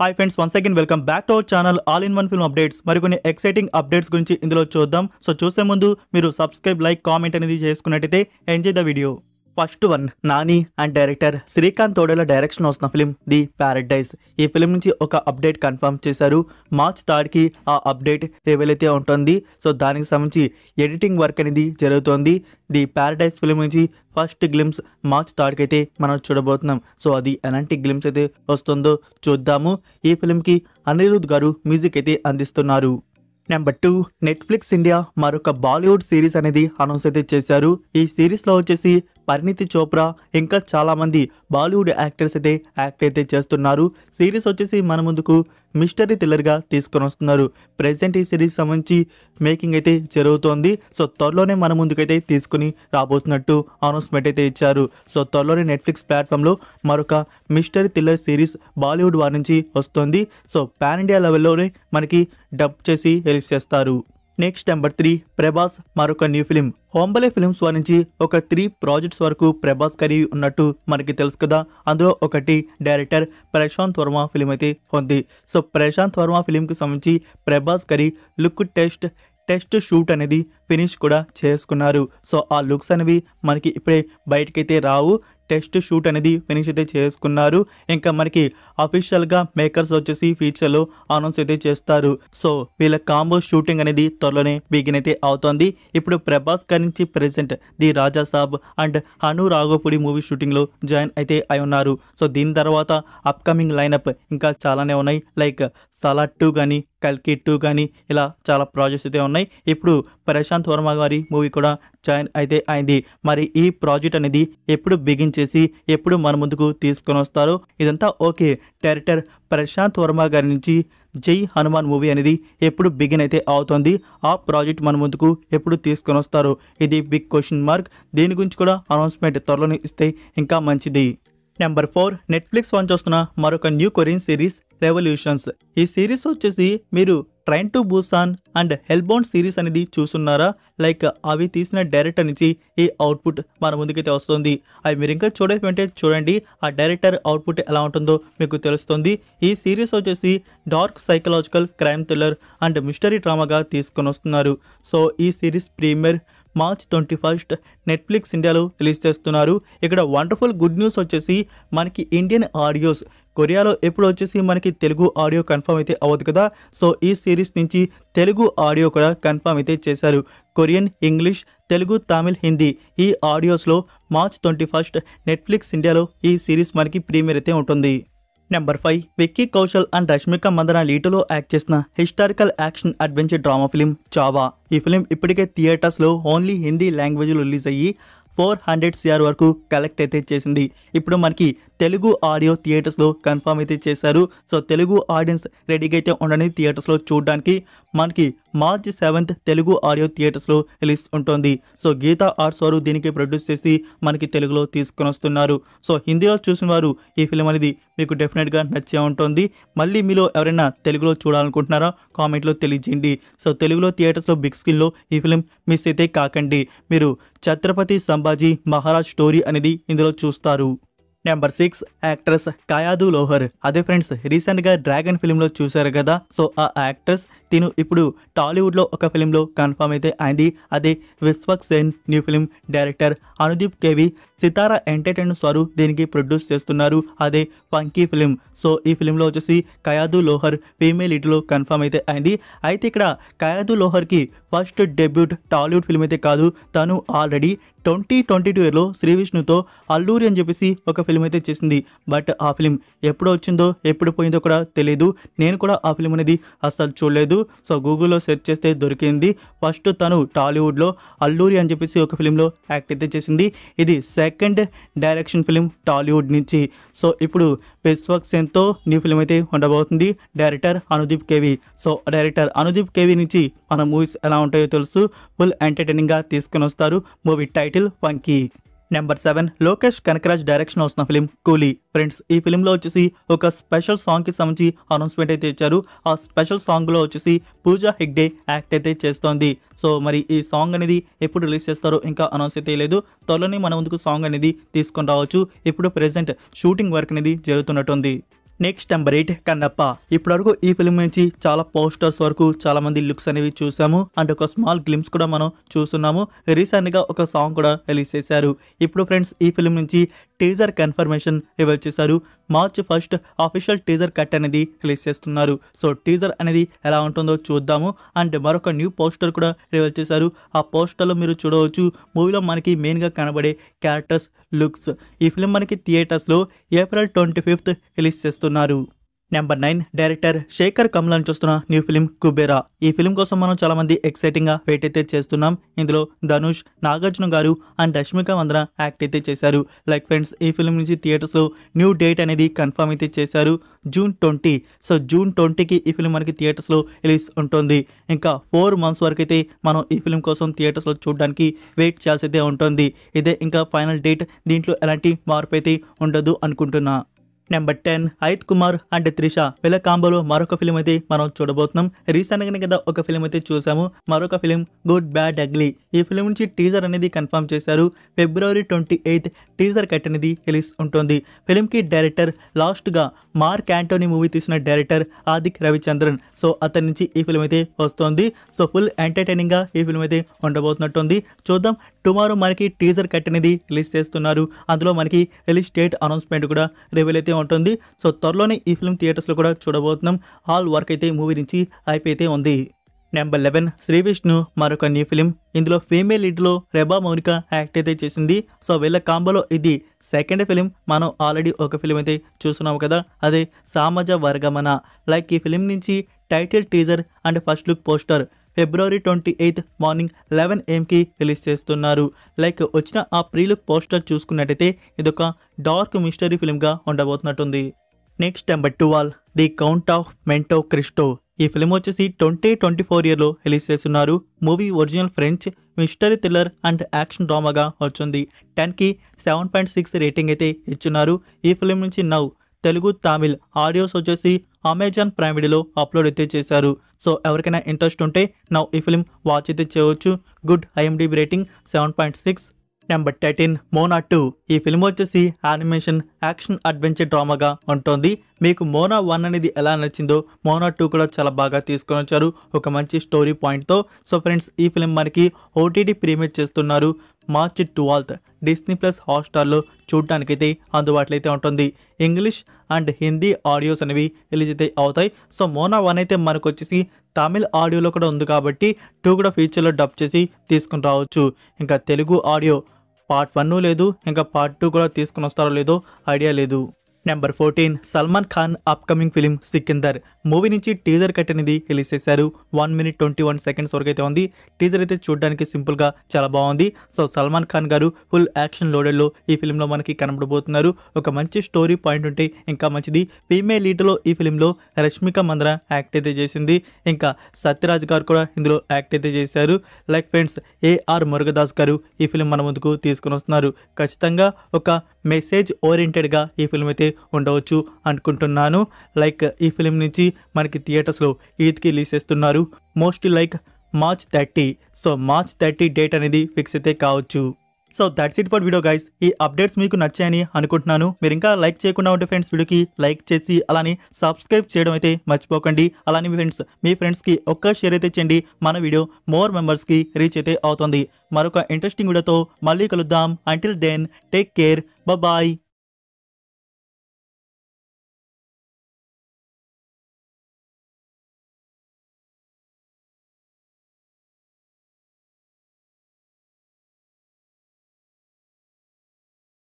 Hi friends, once again welcome back to our channel all in one film updates. మరికొన్ని exciting updates గురించి ఇందులో చూద్దాం. So చూసే ముందు మీరు సబ్స్క్రైబ్, లైక్, కామెంట్ అనేది చేసుకున్నట్టయితే enjoy the video. First one, Nani and director Srikanth Odela direction వస్తున్న ఫిలిం ది ప్యారడైజ్. ఈ ఫిలిం నుంచి ఒక అప్డేట్ కన్ఫర్మ్ చేశారు. మార్చ్ 3కి ఆ అప్డేట్ రివీల్ అయితే ఉంటుంది. సో దానికి సంబంధించి ఎడిటింగ్ వర్క్ అనేది జరుగుతోంది. ది ప్యారడైజ్ ఫిలిం నుంచి ఫస్ట్ గ్లిమ్స్ మార్చ్ 3కి అయితే మనం చూడబోతున్నాం. సో అది ఎలాంటి గ్లిమ్స్ అయితే వస్తుందో చూద్దాము. ఈ ఫిలింకి అనిరుద్ గారు మ్యూజిక్ అయితే అందిస్తున్నారు. నెంబర్ 2, నెట్ఫ్లిక్స్ ఇండియా మరొక బాలీవుడ్ సిరీస్ అనేది అనౌన్స్ అయితే చేశారు. ఈ సిరీస్లో వచ్చేసి పరిణీతి చోప్రా ఇంకా చాలామంది బాలీవుడ్ యాక్టర్స్ అయితే యాక్ట్ అయితే చేస్తున్నారు. సిరీస్ వచ్చేసి మన ముందుకు మిస్టరీ థ్రిల్లర్గా తీసుకొని వస్తున్నారు. ప్రెసెంట్ ఈ సిరీస్ సంబంధించి మేకింగ్ అయితే జరుగుతోంది. సో త్వరలోనే మన ముందుకైతే తీసుకుని రాబోతున్నట్టు అనౌన్స్మెంట్ అయితే ఇచ్చారు. సో త్వరలోనే నెట్ఫ్లిక్స్ ప్లాట్ఫామ్లో మరొక మిస్టరీ థ్రిల్లర్ సిరీస్ బాలీవుడ్ వారి నుంచి వస్తుంది. సో పాన్ ఇండియా లెవెల్లోనే మనకి డబ్ చేసి రిలీజ్ చేస్తారు. నెక్స్ట్ నెంబర్ 3, ప్రభాస్ మరొక న్యూ ఫిలిం. హోంబలే ఫిలిమ్స్ వారి నుంచి ఒక 3 ప్రాజెక్ట్స్ వరకు ప్రభాస్ ఖరీదు ఉన్నట్టు మనకి తెలుసు కదా. అందులో ఒకటి డైరెక్టర్ ప్రశాంత్ వర్మ ఫిలిం అయితే ఉంది. సో ప్రశాంత్ వర్మ ఫిలింకి సంబంధించి ప్రభాస్ లుక్ టెస్ట్ షూట్ అనేది ఫినిష్ కూడా చేసుకున్నారు. సో ఆ లుక్స్ అనేవి మనకి ఇప్పుడే బయటకైతే రావు. టెస్ట్ షూట్ అనేది ఫినిష్ అయితే చేసుకున్నారు. ఇంకా మనకి అఫీషియల్గా మేకర్స్ వచ్చేసి ఫ్యూచర్లో అనౌన్స్ అయితే చేస్తారు. సో వీళ్ళ కాంబో షూటింగ్ అనేది త్వరలోనే బిగిన్ అయితే అవుతోంది. ఇప్పుడు ప్రభాస్ గారి నుంచి present the Raja Saab and Hanu Raghavapudi movie షూటింగ్లో జాయిన్ అయితే అయి ఉన్నారు. సో దీని తర్వాత అప్కమింగ్ లైనప్ ఇంకా చాలానే ఉన్నాయి. లైక్ సలార్ 2 కానీ కల్కి 2 కానీ ఇలా చాలా ప్రాజెక్ట్స్ అయితే ఉన్నాయి. ఇప్పుడు ప్రశాంత్ వర్మ గారి మూవీ కూడా జాయిన్ అయితే అయింది. మరి ఈ ప్రాజెక్ట్ అనేది ఎప్పుడు బిగిన్ చేసి ఎప్పుడు మన ముందుకు తీసుకొని వస్తారో ఇదంతా ఓకే. డైరెక్టర్ ప్రశాంత్ వర్మ గారి నుంచి జై హనుమాన్ మూవీ అనేది ఎప్పుడు బిగిన్ అయితే అవుతుంది. ఆ ప్రాజెక్ట్ మన ముందుకు ఎప్పుడు తీసుకొని వస్తారు, ఇది బిగ్ క్వశ్చన్ మార్క్. దీని గురించి కూడా అనౌన్స్మెంట్ త్వరలోనే ఇస్తే ఇంకా మంచిది. నెంబర్ 4, నెట్ఫ్లిక్స్ వన్ చూస్తున్న మరొక న్యూ కొరియన్ సిరీస్ రెవల్యూషన్స్. ఈ సిరీస్ వచ్చేసి మీరు train to Busan and Hellbound series అనేది చూస్తున్నారా? లైక్ అవి తీసిన డైరెక్టర్ నుంచి ఈ అవుట్పుట్ మన ముందుకైతే వస్తుంది. అవి మీరు ఇంకా చూడకపోతే చూడండి, ఆ డైరెక్టర్ అవుట్పుట్ ఎలా ఉంటుందో మీకు తెలుస్తుంది. ఈ సిరీస్ వచ్చేసి dark psychological crime thriller and mystery డ్రామాగా తీసుకొని వస్తున్నారు. సో ఈ సిరీస్ ప్రీమియర్ మార్చ్ 21 నెట్ఫ్లిక్స్ ఇండియాలో రిలీజ్ చేస్తున్నారు. ఇక్కడ వండర్ఫుల్ గుడ్ న్యూస్ వచ్చేసి మనకి ఇండియన్ ఆడియోస్ కొరియాలో ఎప్పుడు వచ్చేసి మనకి తెలుగు ఆడియో కన్ఫర్మ్ అయితే అవ్వదు కదా. సో ఈ సిరీస్ నుంచి తెలుగు ఆడియో కూడా కన్ఫర్మ్ అయితే చేశారు. కొరియన్, ఇంగ్లీష్, తెలుగు, తమిళ్, హిందీ ఈ ఆడియోస్లో మార్చ్ 21 నెట్ఫ్లిక్స్ ఇండియాలో ఈ సిరీస్ మనకి ప్రీమియర్ అయితే ఉంటుంది. నెంబర్ 5, విక్కీ కౌశల్ అండ్ రష్మిక మందన లీటులో యాక్ట్ చేసిన historical action adventure drama film Chhaava. ఈ ఫిలిం ఇప్పటికే థియేటర్స్లో ఓన్లీ హిందీ లాంగ్వేజ్లో రిలీజ్ అయ్యి 400 CR వరకు కలెక్ట్ అయితే చేసింది. ఇప్పుడు మనకి తెలుగు ఆడియో థియేటర్స్లో కన్ఫర్మ్ అయితే చేశారు. సో తెలుగు ఆడియన్స్ రెడీగా అయితే ఉండని థియేటర్స్లో చూడడానికి మనకి మార్చ్ 7 తెలుగు ఆడియో థియేటర్స్లో రిలీజ్ ఉంటుంది. సో గీతా ఆర్ట్స్ వారు దీనికి ప్రొడ్యూస్ చేసి మనకి తెలుగులో తీసుకొని వస్తున్నారు. సో హిందీలో చూసిన వారు ఈ ఫిలిం అనేది మీకు డెఫినెట్గా నచ్చే ఉంటుంది. మళ్ళీ మీలో ఎవరైనా తెలుగులో చూడాలనుకుంటున్నారా? కామెంట్లో తెలియజేయండి. సో తెలుగులో థియేటర్స్లో బిగ్ స్క్రీన్లో ఈ ఫిలిం మిస్ అయితే కాకండి. మీరు ఛత్రపతి సంభాజీ మహారాజ్ స్టోరీ అనేది ఇందులో చూస్తారు. Number 6, actress Kayadu Lohar. అదే ఫ్రెండ్స్, రీసెంట్గా డ్రాగన్ ఫిలింలో చూశారు కదా. సో ఆ యాక్ట్రెస్ తిను ఇప్పుడు టాలీవుడ్లో ఒక ఫిలింలో కన్ఫర్మ్ అయితే అయింది. అదే Vishwak Sen new film. Director Anudeep KV, Sithara entertainments వారు దీనికి ప్రొడ్యూస్ చేస్తున్నారు. అదే ఫంకీ ఫిలిం. సో ఈ ఫిలింలో వచ్చేసి కయాదు లోహర్ ఫీమేల్ లీడ్లో కన్ఫర్మ్ అయితే అయింది. అయితే ఇక్కడ కయాదు లోహర్కి ఫస్ట్ డెబ్యూట్ టాలీవుడ్ ఫిలిం అయితే కాదు. తను ఆల్రెడీ 2022 ఇయర్లో శ్రీ విష్ణుతో అల్లూరి అని చెప్పేసి ఒక ఫిలిం అయితే చేసింది. బట్ ఆ ఫిలిం ఎప్పుడు వచ్చిందో ఎప్పుడు పోయిందో కూడా తెలియదు. నేను కూడా ఆ ఫిలిం అనేది అస్సలు చూడలేదు. సో గూగుల్లో సెర్చ్ చేస్తే దొరికింది. ఫస్ట్ తను టాలీవుడ్లో అల్లూరి అని చెప్పేసి ఒక ఫిలింలో యాక్ట్ అయితే చేసింది. ఇది సెకండ్ డైరెక్షన్ ఫిలిం టాలీవుడ్ నుంచి. సో ఇప్పుడు విశ్వక్ సేన్తో న్యూ ఫిలిం అయితే ఉండబోతుంది. Director Anudeep KV. So director Anudeep KV నుంచి మన మూవీస్ ఎలా ఉంటాయో తెలుసు. ఫుల్ ఎంటర్టైనింగ్గా తీసుకొని వస్తారు. Movie title funky. Number 7, Lokesh Kanagaraj direction వస్తున్న ఫిలిం కూలీ. ఫ్రెండ్స్ ఈ ఫిలింలో వచ్చేసి ఒక స్పెషల్ సాంగ్కి సంబంధించి అనౌన్స్మెంట్ అయితే ఇచ్చారు. ఆ స్పెషల్ సాంగ్లో వచ్చేసి పూజా హెగ్డే యాక్ట్ అయితే చేస్తోంది. సో మరి ఈ సాంగ్ అనేది ఎప్పుడు రిలీజ్ చేస్తారో ఇంకా అనౌన్స్ అయితే లేదు. త్వరలోనే మన ముందుకు సాంగ్ అనేది తీసుకొని రావచ్చు. ఇప్పుడు ప్రెసెంట్ షూటింగ్ వర్క్ అనేది జరుగుతున్నట్టుంది. Next number 8 Kannappa. ఇప్పటివరకు ఈ ఫిల్మ్ నుంచి చాలా పోస్టర్స్ వరకు చాలా మంది లుక్స్ అనేవి చూసాము అండ్ ఒక స్మాల్ గ్లిమ్స్ కూడా మనం చూస్తున్నాము. రీసెంట్ గా ఒక సాంగ్ కూడా రిలీజ్ చేశారు. ఇప్పుడు ఫ్రెండ్స్ ఈ ఫిల్మ్ నుంచి టీజర్ కన్ఫర్మేషన్ రివీల్ చేశారు. మార్చ్ 1 ఆఫీషియల్ టీజర్ కట్ అనేది రిలీజ్ చేస్తున్నారు. సో టీజర్ అనేది ఎలా ఉంటుందో చూద్దాము. అండ్ మరొక న్యూ పోస్టర్ కూడా రివీల్ చేశారు. ఆ పోస్టర్లో మీరు చూడవచ్చు మూవీలో మనకి మెయిన్గా కనబడే క్యారెక్టర్స్ లుక్స్. ఈ ఫిల్మ్ మనకి థియేటర్స్లో ఏప్రిల్ 25 రిలీజ్ చేస్తున్నారు. నెంబర్ 9 డైరెక్టర్ శేఖర్ కమ్లాన్ చూస్తున్న న్యూ ఫిలిం కుబేరా. ఈ ఫిలిం కోసం మనం చాలా మంది ఎక్సైటింగ్ గా వెయిట్ అయితే చేస్తున్నాం. ఇందులో ధనుష్, నాగార్జున గారు అండ్ రష్మిక మందన యాక్ట్ అయితే చేశారు. లైక్ ఫ్రెండ్స్ ఈ ఫిలిం నుంచి థియేటర్స్ లో న్యూ డేట్ అనేది కన్ఫర్మ్ అయితే చేశారు. జూన్ 20. సో జూన్ 20కి ఈ ఫిలిం మనకి థియేటర్స్ లో రిలీజ్ ఉంటుంది. ఇంకా 4 months వరకు అయితే మనం ఈ ఫిలిం కోసం థియేటర్స్ లో చూడడానికి వెయిట్ చేయాల్సి అయితే ఉంటుంది. ఇదే ఇంకా ఫైనల్ డేట్. దీంట్లో ఎలాంటి మార్పు అయితే ఉండదు అనుకుంటున్నా. నెంబర్ 10 అజిత్ కుమార్ అండ్ త్రిష వీళ్ళ కాంబోలో మరొక ఫిలిం అయితే మనం చూడబోతున్నాం. రీసెంట్ గానే కదా ఒక ఫిలిం అయితే చూసాము. మరొక ఫిలిం గుడ్ బ్యాడ్ అగ్లీ. ఈ ఫిలిం నుంచి టీజర్ అనేది కన్ఫర్మ్ చేశారు. February 28 టీజర్ కట్ అనేది రిలీజ్ ఉంటుంది. ఫిలిం కి డైరెక్టర్ లాస్ట్ గా మార్క్ యాంటోనీ మూవీ తీసిన డైరెక్టర్ ఆదిక్ రవిచంద్రన్. సో అతని నుంచి ఈ ఫిలిం అయితే వస్తుంది. సో ఫుల్ ఎంటర్టైనింగ్ గా ఈ ఫిలిం అయితే ఉండబోతున్నట్టుంది. చూద్దాం. టుమారో మనకి టీజర్ కట్ అనేది రిలీజ్ చేస్తున్నారు. అందులో మనకి రిలీజ్ డేట్ అనౌన్స్మెంట్ కూడా రివీల్ అయితే ఉంటుంది. సో త్వరలోనే ఈ ఫిల్మ్ థియేటర్స్ లో కూడా చూడబోతున్నాం. ఆల్ వర్క్ అయితే మూవీ నుంచి అయిపోతే ఉంది. నెంబర్ 11 శ్రీ విష్ణు మరొక న్యూ ఫిలిం. ఇందులో ఫీమేల్ లీడ్ లో రెబా మౌనిక యాక్ట్ అయితే చేసింది. సో వీళ్ళ కాంబోలో ఇది సెకండ్ ఫిలిం. మనం ఆల్రెడీ ఒక ఫిలిం అయితే చూస్తున్నాము కదా, అదే సామాజ వర్గమన. లైక్ ఈ ఫిలిం నుంచి title teaser and first look poster February 28 morning 11 AM release చేస్తున్నారు. లైక్ వచ్చిన ఆ ప్రీ లుక్ పోస్టర్ చూసుకున్నట్టయితే ఇదొక డార్క్ మిస్టరీ ఫిల్మ్గా ఉండబోతున్నట్టుంది. Next number 12 the count of Monte Cristo. ఈ ఫిలిం వచ్చేసి 2024 ఇయర్లో రిలీజ్ చేస్తున్నారు. Movie original French mystery thriller and action డ్రామాగా వచ్చింది. 10కి 7.6 రేటింగ్ అయితే ఇచ్చున్నారు. ఈ ఫిలిం నుంచి నౌ తెలుగు, తమిళ్ ఆడియోస్ వచ్చేసి అమెజాన్ ప్రైమ్ వీడియోలో అప్లోడ్ అయితే చేశారు. సో ఎవరికైనా ఇంట్రెస్ట్ ఉంటే నౌ ఈ ఫిలిం వాచ్ అయితే చేయవచ్చు. Good IMDb rating 7.6. Number 13 Mona 2. ఈ ఫిల్మ్ వచ్చేసి యానిమేషన్ యాక్షన్ అడ్వెంచర్ డ్రామాగా ఉంటుంది. మీకు మోనా 1 అనేది ఎలా నచ్చిందో మోనా 2 కూడా చాలా బాగా తీసుకొని వచ్చారు ఒక మంచి స్టోరీ పాయింట్తో. సో ఫ్రెండ్స్ ఈ ఫిల్మ్ మనకి OTT ప్రీమియర్ చేస్తున్నారు. మార్చ్ 12 డిస్నీ ప్లస్ హాట్స్టార్లో చూడటానికైతే అందుబాటులో అయితే ఉంటుంది. ఇంగ్లీష్ అండ్ హిందీ ఆడియోస్ అనేవి రిలీజ్ అయితే అవుతాయి. సో మోనా 1 అయితే మనకు వచ్చేసి తమిళ్ ఆడియోలో కూడా ఉంది కాబట్టి 2 కూడా ఫ్యూచర్లో డబ్ చేసి తీసుకుని రావచ్చు. ఇంకా తెలుగు ఆడియో పార్ట్ 1 లేదు, ఇంకా పార్ట్ 2 కూడా తీసుకుని వస్తారో లేదో ఐడియా లేదు. Number 14 Salman Khan upcoming film Sikandar. Movie నుంచి టీజర్ కట్ అనేది రిలీజ్ చేశారు. 1 minute 21 seconds వరకు అయితే ఉంది. టీజర్ అయితే చూడడానికి సింపుల్గా చాలా బాగుంది. సో సల్మాన్ ఖాన్ గారు ఫుల్ యాక్షన్ లోడెడ్లో ఈ ఫిలింలో మనకి కనబడబోతున్నారు. ఒక మంచి స్టోరీ పాయింట్ ఉంటే ఇంకా మంచిది. ఫీమేల్ లీడ్లో ఈ ఫిలింలో రష్మిక మందన యాక్ట్ అయితే చేసింది. ఇంకా సత్యరాజ్ గారు కూడా ఇందులో యాక్ట్ అయితే చేశారు. లైక్ ఫ్రెండ్స్ AR మురుగదాస్ గారు ఈ ఫిలిం మన ముందుకు తీసుకుని వస్తున్నారు. ఖచ్చితంగా ఒక మెసేజ్ ఓరియంటెడ్గా ఈ ఫిలిం అయితే ఉండవచ్చు అనుకుంటున్నాను. లైక్ ఈ ఫిలిం నుంచి మనకి థియేటర్స్లో ఈద్కి రిలీజ్ చేస్తున్నారు. Mostly like March 30. So March 30 date అనేది ఫిక్స్ అయితే కావచ్చు. So that's it for video guys. ఈ అప్డేట్స్ మీకు నచ్చాయని అనుకుంటున్నాను. మీరు ఇంకా లైక్ చేయకుండా ఉంటే ఫ్రెండ్స్ వీడియోకి లైక్ చేసి అలానే సబ్స్క్రైబ్ చేయడం అయితే మర్చిపోకండి. అలానే మీ ఫ్రెండ్స్కి ఒక్క షేర్ అయితే చేయండి. మన వీడియో మోర్ మెంబర్స్కి రీచ్ అయితే అవుతుంది. మరొక ఇంట్రెస్టింగ్ వీడియోతో మళ్ళీ కలుద్దాం. Until then take care, bye.